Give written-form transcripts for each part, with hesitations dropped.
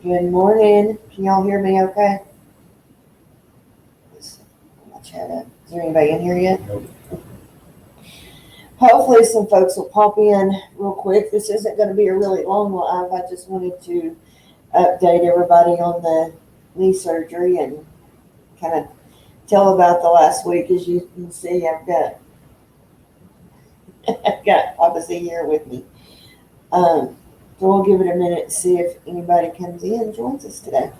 Good morning. Can y'all hear me okay? I'll chat up. Is there anybody in here yet? Nope. Hopefully some folks will pop in real quick. This isn't going to be a really long live. I just wanted to update everybody on the knee surgery and kind of tell about the last week. As you can see, I've got Papa's here with me. So we'll give it a minute to see if anybody comes in and joins us today.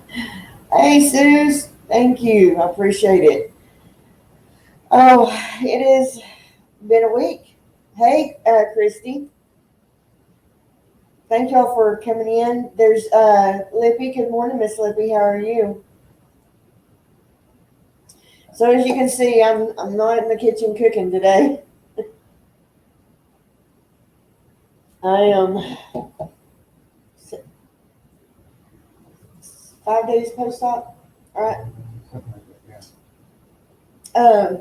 Hey, Suze. Thank you. I appreciate it. Oh, it has been a week. Hey, Christy. Thank y'all for coming in. There's Lippy. Good morning, Miss Lippy. How are you? So as you can see, I'm not in the kitchen cooking today. I am 5 days post-op. All right. Something like that, yeah.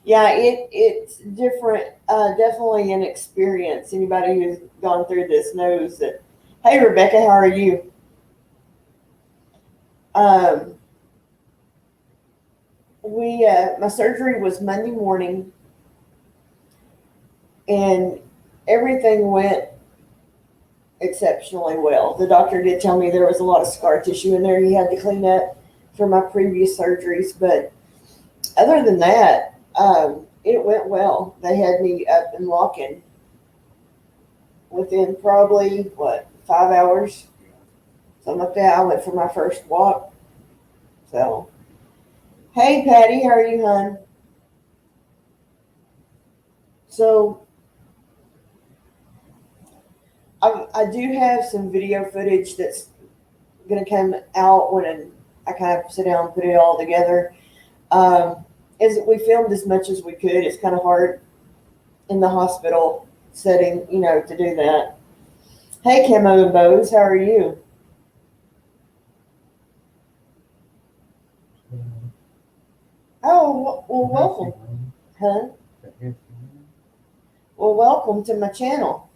Yeah, it's different. Definitely an experience. Anybody who's gone through this knows that. Hey, Rebecca, how are you? My surgery was Monday morning, and everything went exceptionally well. The doctor did tell me there was a lot of scar tissue in there he had to clean up from my previous surgeries, but other than that, it went well. They had me up and walking within probably 5 hours, something like that. I went for my first walk. So, hey Patty, how are you, hon? So, I do have some video footage that's going to come out when I kind of sit down and put it all together. As we filmed as much as we could. It's kind of hard in the hospital setting, to do that. Hey, Camo and Bose, how are you? Oh, well, welcome. Huh? Well, welcome to my channel.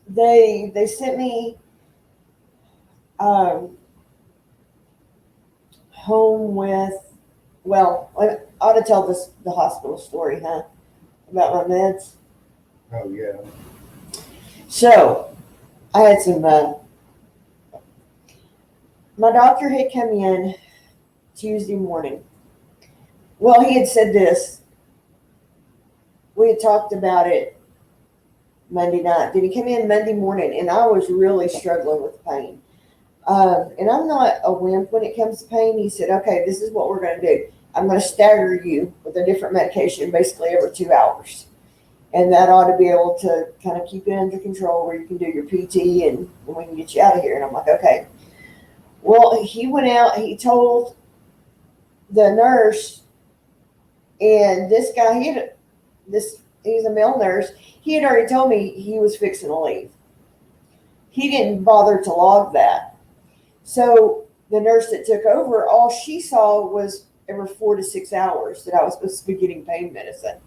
They sent me home with, well, I ought to tell the hospital story, huh? About my meds. Oh, yeah. So, I had some, my doctor had come in Tuesday morning. Well, he had said this. We had talked about it Monday night. Then he came in Monday morning, and I was really struggling with pain. And I'm not a wimp when it comes to pain. He said, okay, this is what we're going to do. I'm going to stagger you with a different medication basically every 2 hours. And that ought to be able to kind of keep it under control where you can do your PT and we can get you out of here. And I'm like, okay. Well, he went out, he told the nurse, and this guy, he's a male nurse. He had already told me he was fixing to leave. He didn't bother to log that. So the nurse that took over, all she saw was every 4 to 6 hours that I was supposed to be getting pain medicine.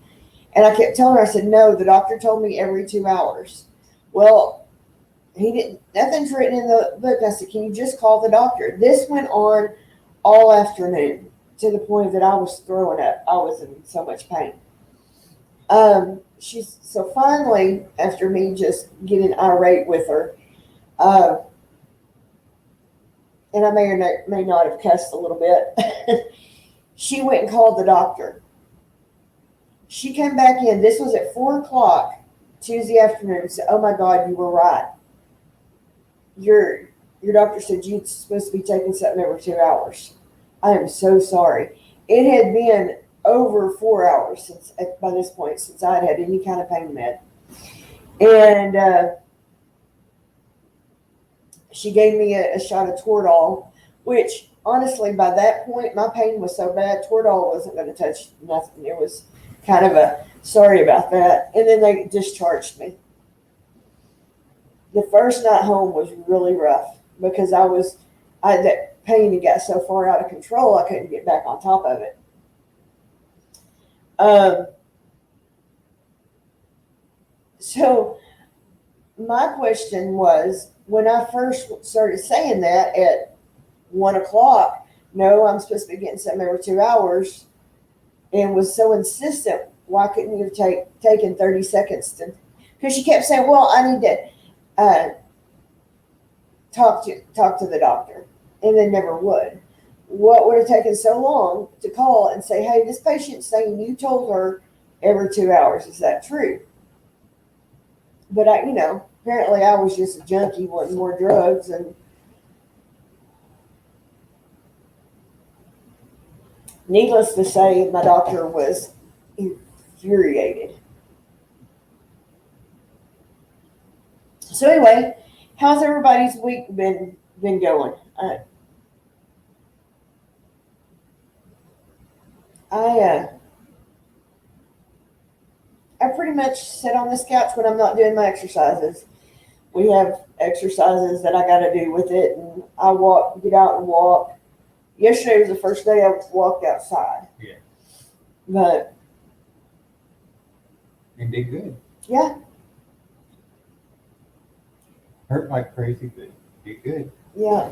And I kept telling her, I said, no, the doctor told me every 2 hours. Well, nothing's written in the book. I said, can you just call the doctor? This went on all afternoon to the point that I was throwing up. I was in so much pain. So finally, after me just getting irate with her, and I may or may not have cussed a little bit, she went and called the doctor. She came back in. This was at 4 o'clock Tuesday afternoon and said, oh my God, you were right. Your doctor said you're supposed to be taking something every 2 hours. I am so sorry. It had been over 4 hours by this point since I'd had any kind of pain med. And she gave me a shot of Toradol, which honestly, by that point, my pain was so bad, Toradol wasn't going to touch nothing. It was kind of a sorry about that. And then they discharged me. The first night home was really rough because I had that pain that got so far out of control, I couldn't get back on top of it. So my question was, when I first started saying that at 1 o'clock, no, I'm supposed to be getting something every 2 hours, and was so insistent, why couldn't you have taken 30 seconds to, because she kept saying, well, I need to talk to the doctor, and then never would. What would have taken so long to call and say, hey, this patient's saying you told her every 2 hours. Is that true? But apparently I was just a junkie wanting more drugs, and needless to say, my doctor was infuriated. So anyway, how's everybody's week been going? I pretty much sit on this couch when I'm not doing my exercises. We have exercises that I got to do with it, and I get out and walk. Yesterday was the first day I walked outside. Yeah. But And did good. yeah, Hurt like crazy, but did good. yeah.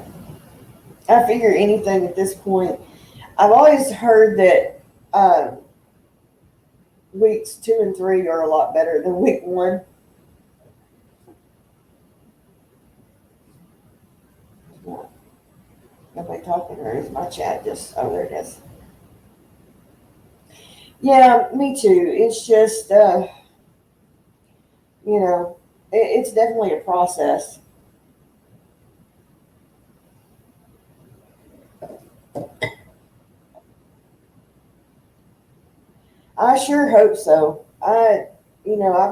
I figure anything at this point. I've always heard that weeks 2 and 3 are a lot better than week 1. Nobody talking, or is my chat just, oh, there it is. Yeah, me too. It's just, it's definitely a process. I sure hope so. I've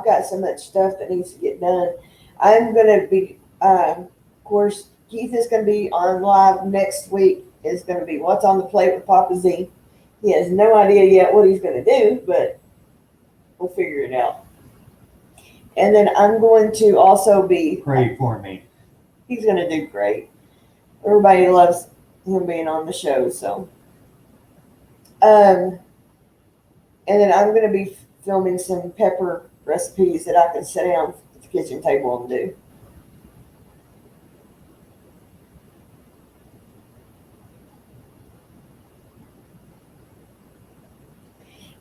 got so much stuff that needs to get done. I'm going to be, of course, Keith is going to be on live next week. It's going to be What's on the Plate with Papa Z. He has no idea yet what he's going to do, but we'll figure it out. And then I'm going to also be... Pray for me. He's going to do great. Everybody loves him being on the show, so... And then I'm going to be filming some pepper recipes that I can sit down at the kitchen table and do.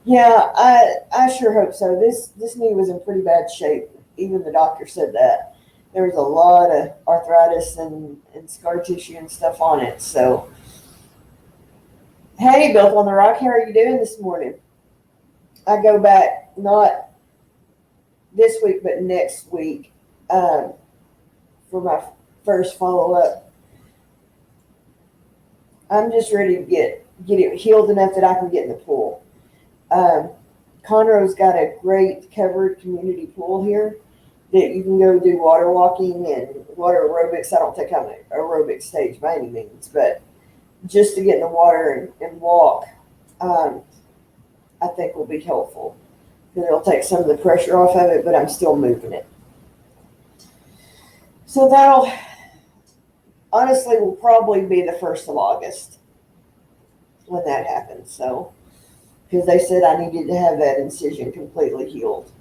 Yeah, I sure hope so. This knee was in pretty bad shape. Even the doctor said that. There was a lot of arthritis and scar tissue and stuff on it. So, hey, Built on the Rock, how are you doing this morning? I go back not this week, but next week for my first follow-up. I'm just ready to get it healed enough that I can get in the pool. Conroe's got a great covered community pool here that you can go do water walking and water aerobics. I don't think I'm an aerobic stage by any means, but just to get in the water and walk, I think will be helpful. Because it'll take some of the pressure off of it, but I'm still moving it. So that'll, honestly, will probably be the 1st of August when that happens. So, because they said I needed to have that incision completely healed.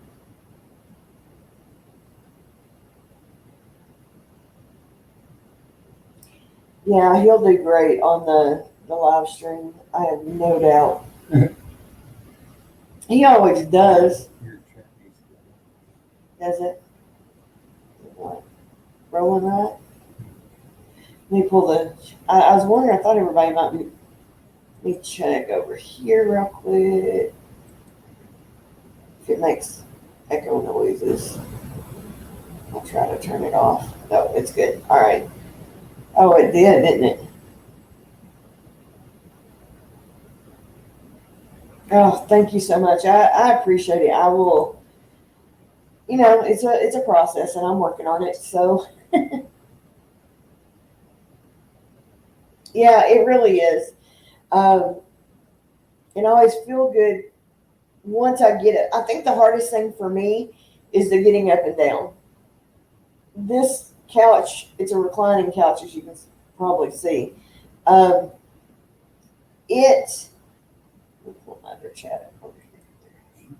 Yeah, he'll do great on the live stream. I have no doubt. He always does. Does it? What? Rolling right? Let me pull I was wondering, I thought everybody might be. Let me check over here real quick. If it makes echo noises, I'll try to turn it off. No, it's good. All right. Oh, it did, didn't it? Oh, thank you so much. I appreciate it. I will, it's a process and I'm working on it. So yeah, it really is. And I always feel good once I get it. I think the hardest thing for me is the getting up and down. This couch, it's a reclining couch, as you can probably see. Let me pull my other chat up over here.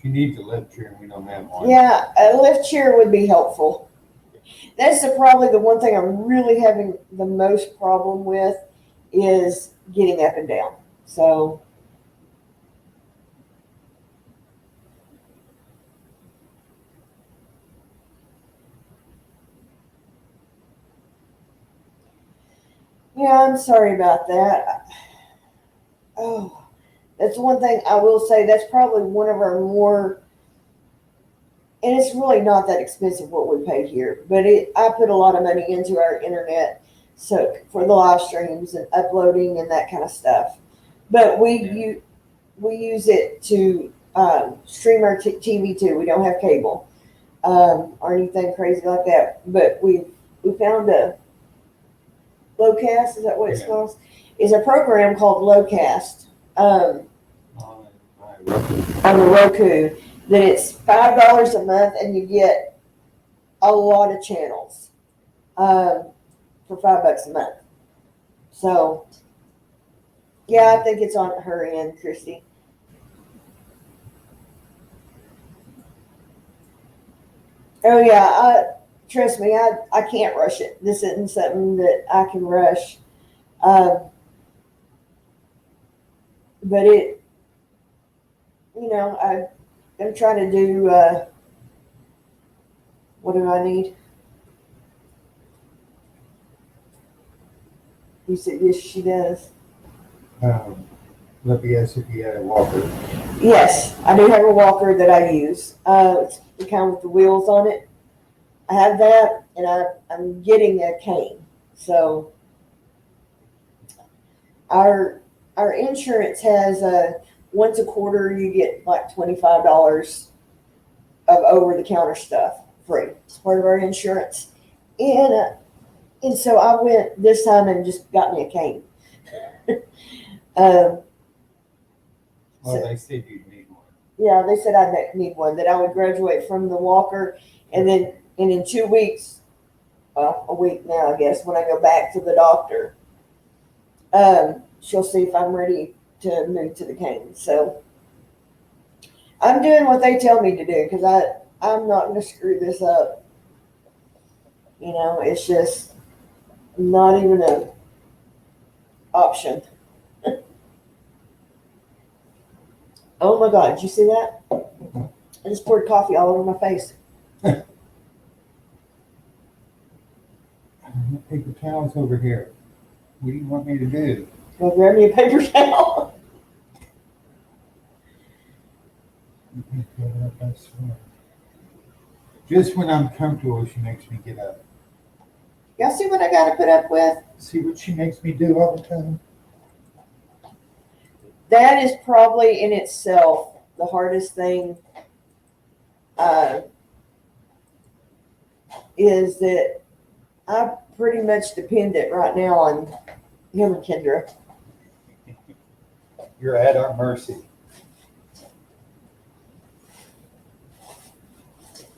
She needs a lift chair and we don't have one. Yeah, a lift chair would be helpful. That's probably the one thing I'm really having the most problem with is getting up and down. So, yeah, I'm sorry about that. Oh, that's one thing I will say. That's probably one of our more, and it's really not that expensive what we pay here, but I put a lot of money into our internet, so for the live streams and uploading and that kind of stuff. But we use it to stream our TV too. We don't have cable or anything crazy like that. But we found a Lowcast. Is that what it's called? Is a program called Lowcast On my Roku. on the Roku. That it's $5 a month and you get a lot of channels for $5 a month. So yeah, I think it's on her end, Christy. Oh yeah, trust me, I can't rush it. This isn't something that I can rush. But it, I'm trying to do. What do I need? You said yes, she does. Let me ask if you had a walker. Yes, I do have a walker that I use. It's the kind with the wheels on it. I have that, and I'm getting a cane. So our insurance has once a quarter you get like $25 of over the counter stuff free. It's part of our insurance, and so I went this time and just got me a cane. Well, they said you'd need one. Yeah, they said I need one, that I would graduate from the walker, and in 2 weeks, a week now, I guess, when I go back to the doctor, she'll see if I'm ready to move to the cane. So I'm doing what they tell me to do because I'm not going to screw this up. It's just not even an option. Oh my God, did you see that? I just poured coffee all over my face. Paper towels over here. What do you want me to do? Go grab me a paper towel. I swear. Just when I'm comfortable, she makes me get up. Y'all see what I got to put up with? See what she makes me do all the time? That is probably in itself the hardest thing is that I'm pretty much dependent right now on him and Kendra. You're at our mercy.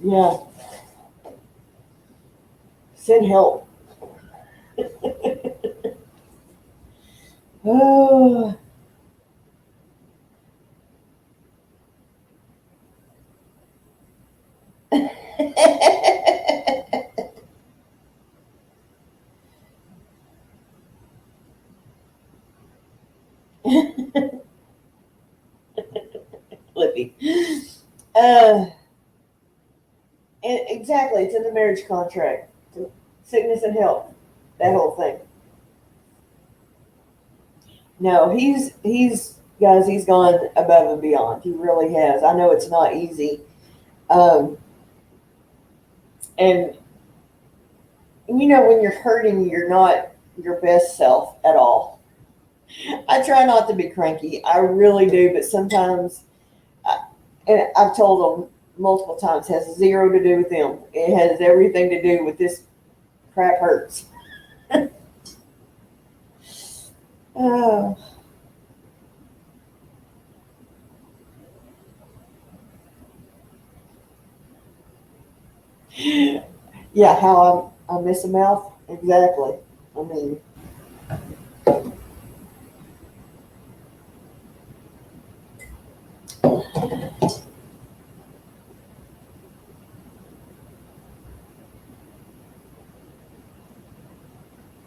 Yeah. Send help. Oh. Flippy. Exactly, it's in the marriage contract. Sickness and health, that whole thing. No, he's guys, he's gone above and beyond. He really has. I know it's not easy. And when you're hurting, you're not your best self at all. I try not to be cranky. I really do, but sometimes, and I've told them multiple times, has zero to do with them. It has everything to do with this crap hurts. Oh. Yeah, how I miss a mouth? Exactly. I mean,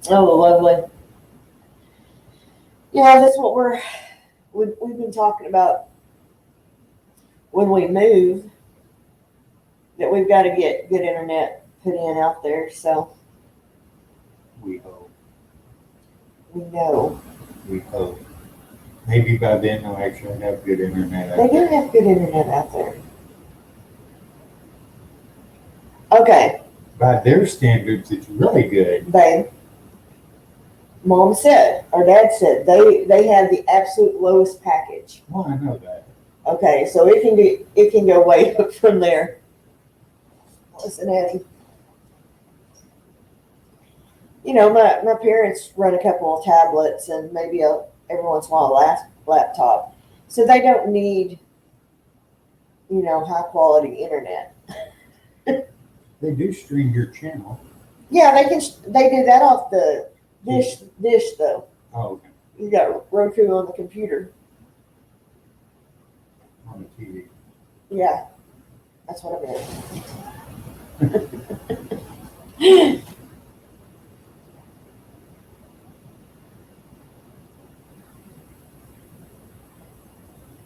Oh, lovely. Yeah, that's what we've been talking about when we move, that we've got to get good internet put in out there. So We hope. we know We hope. Maybe by then they'll actually have good internet they out do there. have good internet out there. Okay, By their standards, it's really good. babe. Mom said, or Dad said, they have the absolute lowest package. Well, I know that. Okay, so it can go way up from there. Listen, Eddie. You know, my parents run a couple of tablets and maybe every once in a while a laptop, so they don't need, you know, high quality internet. They do stream your channel. Yeah, they do that off the dish though. Oh, okay. You got Roku on the computer. On the TV. Yeah, that's what I meant.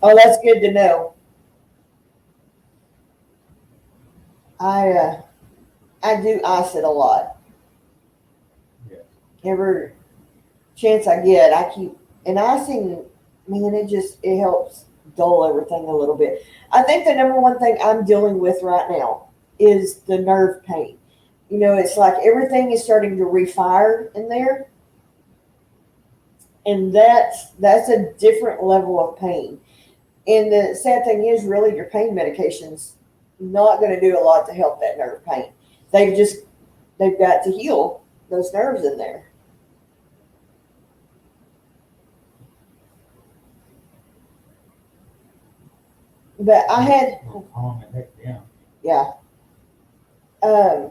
Oh, that's good to know. I I do ice it a lot. Yeah. Every chance I get, I keep and icing. Man, it helps dull everything a little bit. I think the number one thing I'm dealing with right now is the nerve pain. You know, it's like everything is starting to refire in there, and that's a different level of pain. And the sad thing is, really, your pain medication's not going to do a lot to help that nerve pain. They've got to heal those nerves in there. But I had, It'll calm the heck down. yeah. Um,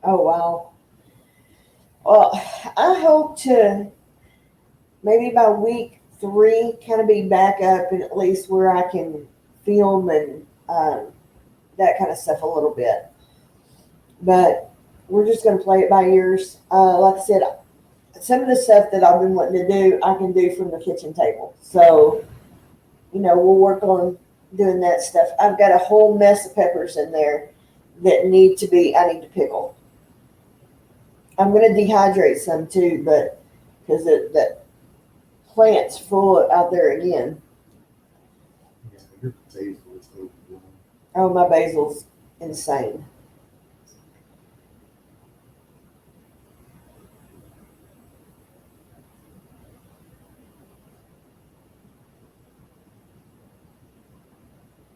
oh wow. Well, I hope to maybe by week 3 kind of be back up and at least where I can film and that kind of stuff a little bit. But we're just going to play it by ears. Like I said, some of the stuff that I've been wanting to do, I can do from the kitchen table. So, you know, we'll work on doing that stuff. I've got a whole mess of peppers in there that I need to pickle. I'm going to dehydrate some too, but because that plant's full out there again. Yeah, your basil is so good. Oh, my basil's insane.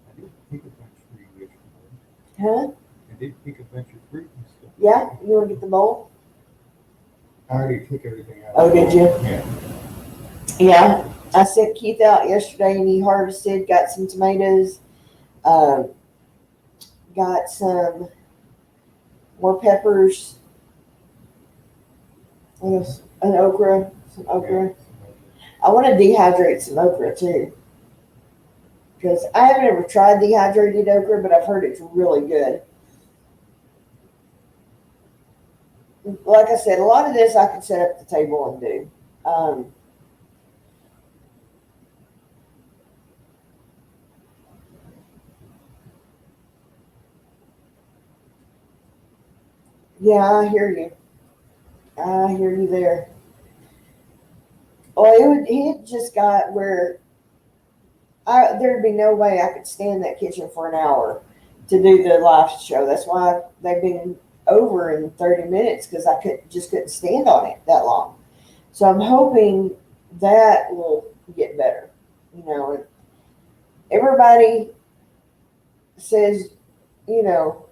I did pick a bunch for you yesterday. Huh? I did pick a bunch of fruit and stuff. Yeah? You want to get the bowl? I already took everything out. Oh, did you? Yeah. Yeah. I sent Keith out yesterday and he harvested, got some tomatoes, um, got some more peppers, what else? An okra, some okra. I want to dehydrate some okra too. Because I haven't ever tried dehydrated okra, but I've heard it's really good. Like I said, a lot of this I can set up at the table and do. Yeah, I hear you. I hear you there. Well, he had just got where there'd be no way I could stand in that kitchen for an hour to do the live show. That's why they've been over in 30 minutes because I couldn't stand on it that long. So I'm hoping that will get better. You know, everybody says, you know,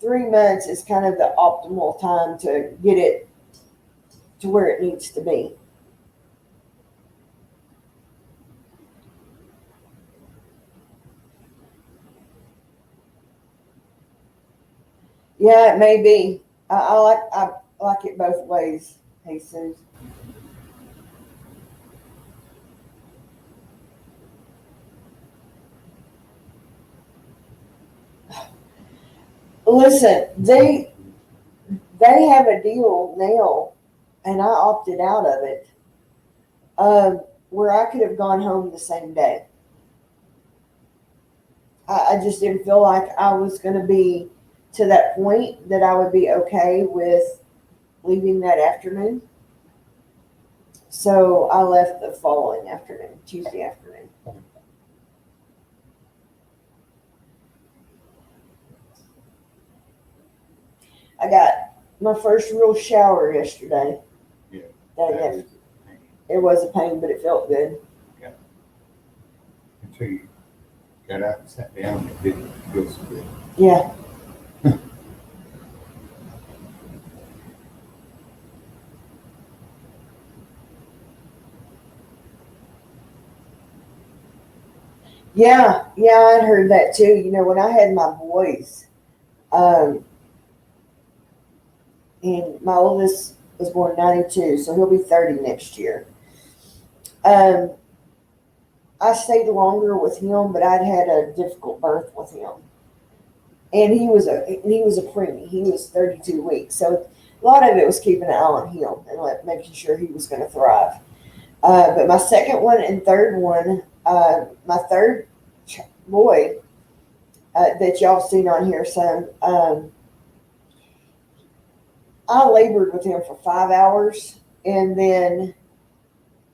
3 months is kind of the optimal time to get it to where it needs to be. Yeah, it may be. I like it both ways. Jesus. Listen, they have a deal now, and I opted out of it, where I could have gone home the same day. I just didn't feel like I was going to be to that point that I would be okay with leaving that afternoon. So I left the following afternoon, Tuesday afternoon. I got my first real shower yesterday. Yeah. It was a pain, but it felt good. Until you got up and sat down, it didn't feel so good. Yeah. Yeah, I'd heard that too. You know, when I had my boys, um, and my oldest was born in 92, so he'll be 30 next year. Um, I stayed longer with him, but I'd had a difficult birth with him. And he was a preemie. He was 32 weeks. So a lot of it was keeping an eye on him and making sure he was going to thrive. But my second one and third one, my third boy that y'all seen on here, son, I labored with him for 5 hours and then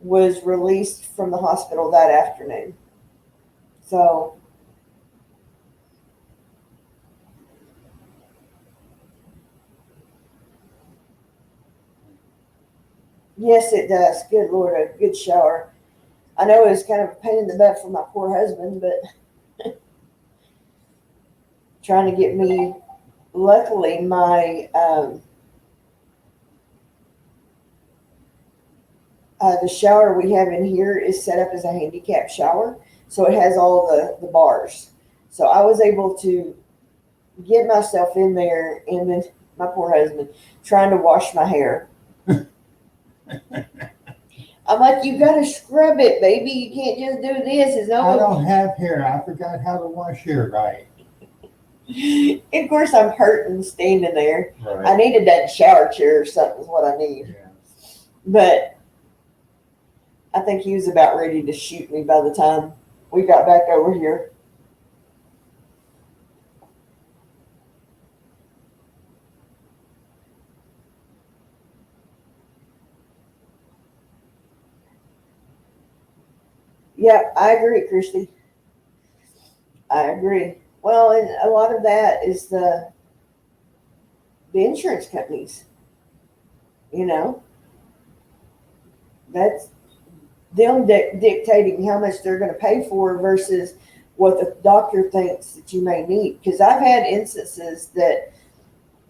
was released from the hospital that afternoon. So, yes, it does. Good Lord, a good shower. I know it was kind of a pain in the butt for my poor husband, but trying to get me, luckily, my, the shower we have in here is set up as a handicap shower. So it has all the bars. So I was able to get myself in there, and then my poor husband trying to wash my hair. I'm like, you gotta scrub it, baby. You can't just do this. It's I not. don't have hair. I forgot how to wash hair right. Of course, I'm hurting standing there. I Right. need a done shower chair or something is what I need. Yeah. But I think he was about ready to shoot me by the time we got back over here. Yeah, I agree, Christy. I agree. Well, and a lot of that is the insurance companies. You know, that's them dictating how much they're going to pay for versus what the doctor thinks that you may need. Because I've had instances that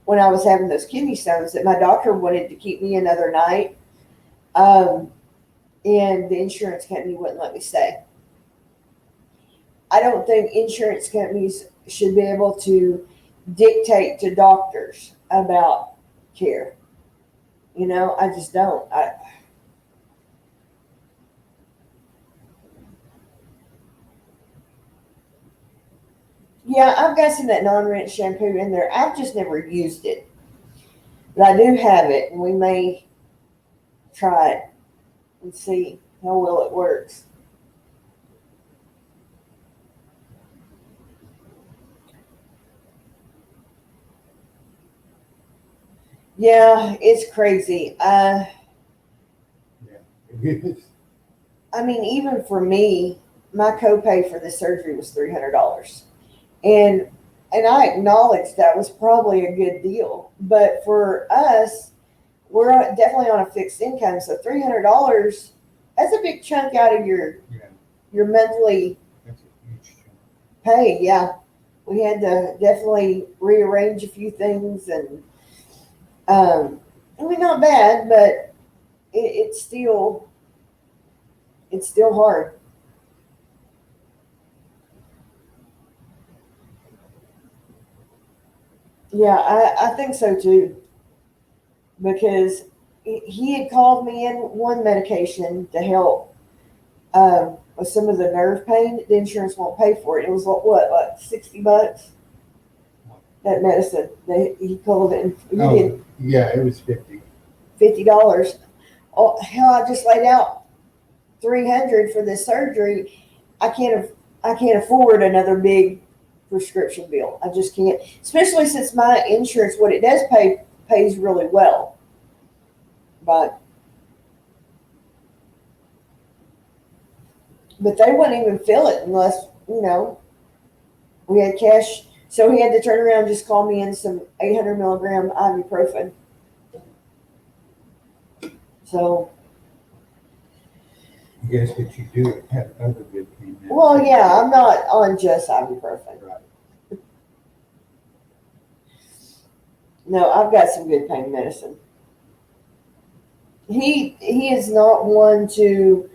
when I was having those kidney stones, that my doctor wanted to keep me another night, and the insurance company wouldn't let me stay. I don't think insurance companies should be able to dictate to doctors about care. You know, I just don't. Yeah, I've got some of that non-rinse shampoo in there. I've just never used it, but I do have it, and we may try it and see how well it works. Yeah, it's crazy. Yeah. It is. I mean, even for me, my copay for the surgery was $300, and I acknowledge that was probably a good deal. But for us, we're definitely on a fixed income, so $300, that's a big chunk out of Yeah. your monthly That's a huge chunk. pay. Yeah, we had to definitely rearrange a few things, and I mean, not bad, but it's still hard. Yeah, I think so too, because he had called me in one medication to help with some of the nerve pain. The insurance won't pay for it. It was like $60? That medicine. He called it. He did Yeah, it was 50. $50. Oh hell! I just laid out $300 for this surgery. I can't afford another big prescription bill. I just can't, especially since my insurance, what it does pays really well. But they wouldn't even fill it unless, we had cash. So he had to turn around and just call me in some 800 milligram ibuprofen. So, I guess what you do have other good pain medicine. well, yeah, I'm not on just ibuprofen. Right. No, I've got some good pain medicine. He is not one to,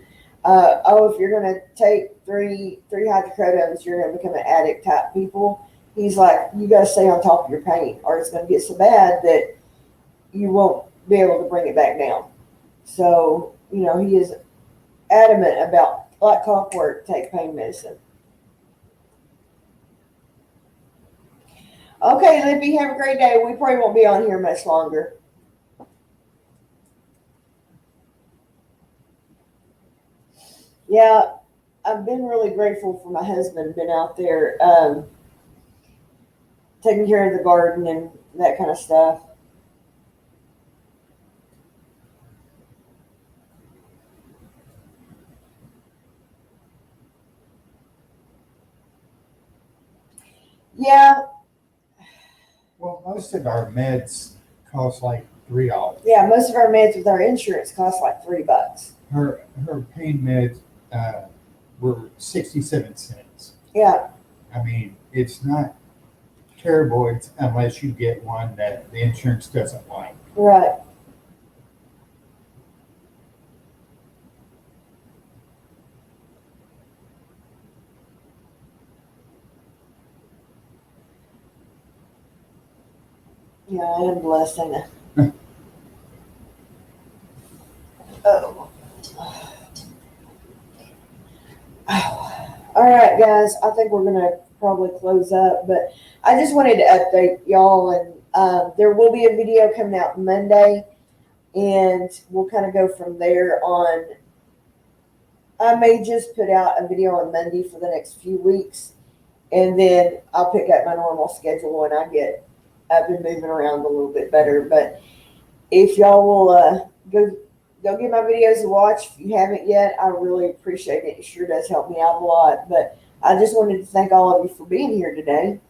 if you're going to take three hydrocodones, you're going to become an addict type people. He's like, you got to stay on top of your pain, or it's going to get so bad that you won't be able to bring it back down. So, he is adamant about, like clockwork, take pain medicine. Okay, Lippy, have a great day. We probably won't be on here much longer. Yeah, I've been really grateful for my husband, been out there taking care of the garden and that kind of stuff. Yeah. Well, most of our meds cost like $3. Yeah, most of our meds with our insurance cost like $3. Her pain meds were 67 cents. Yeah. I mean, it's not terrible unless you get one that the insurance doesn't like. Right. Yeah, I am blessed, ain't I? Oh. All right, guys. I think we're gonna probably close up, but I just wanted to update y'all, and there will be a video coming out Monday, and we'll kind of go from there on. I may just put out a video on Monday for the next few weeks, and then I'll pick up my normal schedule when I get up and moving around a little bit better. But if y'all will go give my videos a watch if you haven't yet, I really appreciate it. It sure does help me out a lot. But I just wanted to thank all of you for being here today.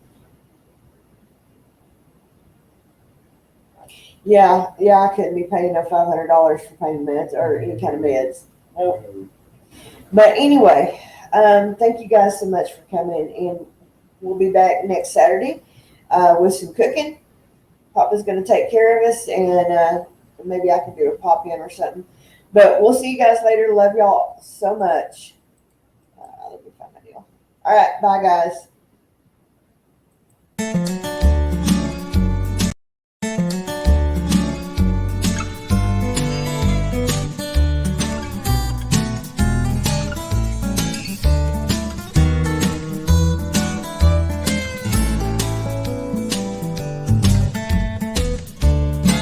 Yeah, I couldn't be paying no $500 for pain meds or any kind of meds. Nope. But anyway, thank you guys so much for coming, and we'll be back next Saturday with some cooking. Papa's going to take care of us, and maybe I can do a pop in or something. But we'll see you guys later. Love y'all so much. Let me find my deal. All right, bye, guys.